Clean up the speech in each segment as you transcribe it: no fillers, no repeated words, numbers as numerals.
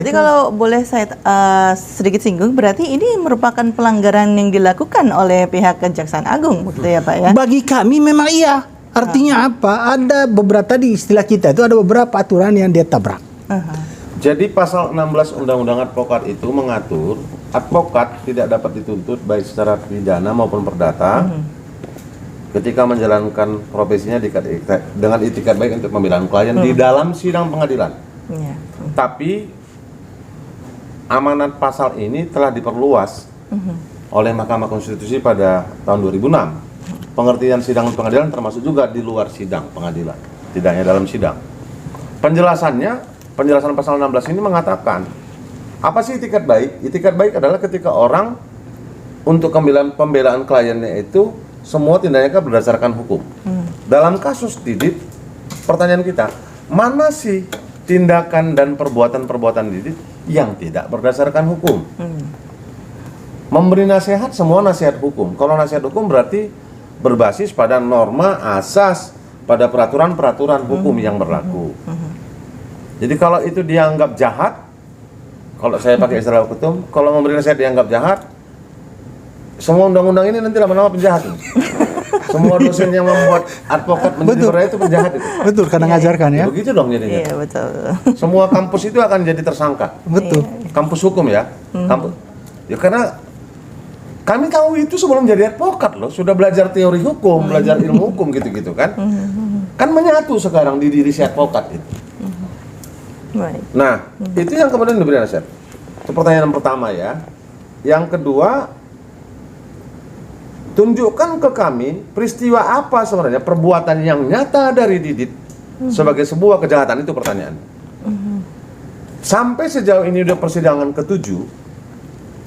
Jadi kalau boleh saya sedikit singgung, berarti ini merupakan pelanggaran yang dilakukan oleh pihak Kejaksaan Agung, begitu ya Pak ya? Bagi kami memang iya. Artinya apa? Ada beberapa, tadi istilah kita itu ada beberapa aturan yang dia tabrak. Jadi pasal 16 Undang-Undang Advokat itu mengatur advokat tidak dapat dituntut baik secara pidana maupun perdata ketika menjalankan profesinya dengan itikat baik untuk pembelaan klien di dalam sidang pengadilan. Tapi amanat pasal ini telah diperluas oleh Mahkamah Konstitusi pada tahun 2006. Pengertian sidang pengadilan termasuk juga di luar sidang pengadilan, tidak hanya dalam sidang. Penjelasan pasal 16 ini mengatakan, apa sih itikat baik? Itikat baik adalah ketika orang untuk pembelaan kliennya itu semua tindakannya berdasarkan hukum. Dalam kasus Didit, pertanyaan kita, mana sih tindakan dan perbuatan Didit yang tidak berdasarkan hukum? Memberi nasihat, semua nasihat hukum. Kalau nasihat hukum berarti berbasis pada norma asas, pada peraturan-peraturan hukum yang berlaku. Jadi kalau itu dianggap jahat, kalau saya pakai istilah ketum, kalau memberi nasihat dianggap jahat, semua undang-undang ini nanti lama-lama penjahat. Semua dosen yang membuat advokat menjadi beraya itu penjahat itu. Betul, karena ngajarkan ya. Begitu dong jadinya. Iya, betul. Semua kampus itu akan jadi tersangka. Betul. Kampus hukum ya. Kampus. Ya karena kami tahu itu sebelum jadi advokat loh, sudah belajar teori hukum, belajar ilmu hukum gitu-gitu kan. Kan menyatu sekarang di diri si advokat itu. Nah, itu yang kemudian diberi nasihat. Itu pertanyaan pertama ya. Yang kedua, tunjukkan ke kami peristiwa apa sebenarnya perbuatan yang nyata dari Didit sebagai sebuah kejahatan, itu pertanyaan. Sampai sejauh ini udah persidangan ke-7,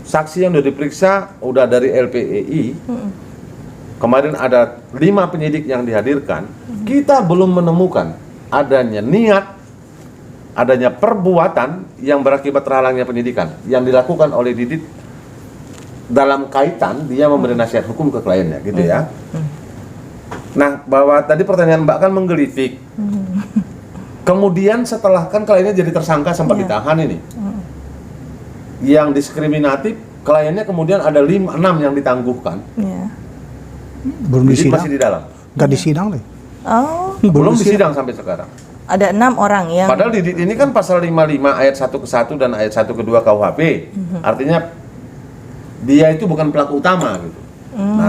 saksi yang udah diperiksa udah dari LPEI. Kemarin ada 5 penyidik yang dihadirkan. Kita belum menemukan adanya niat, adanya perbuatan yang berakibat terhalangnya penyidikan yang dilakukan oleh Didit dalam kaitan dia memberi nasihat hukum ke kliennya, gitu ya. Nah, bahwa tadi pertanyaan Mbak kan menggelitik. Kemudian setelah kan kliennya jadi tersangka sempat ditahan ini. Yang diskriminatif kliennya kemudian ada 6 yang ditangguhkan. Belum Didit disidang. masih di dalam. Nggak disidang deh. Oh, Belum disidang sampai sekarang. ada 6 orang yang... Padahal Didit ini kan pasal 55 ayat 1 ke 1 dan ayat 1 ke 2 KUHP. Artinya dia itu bukan pelaku utama gitu.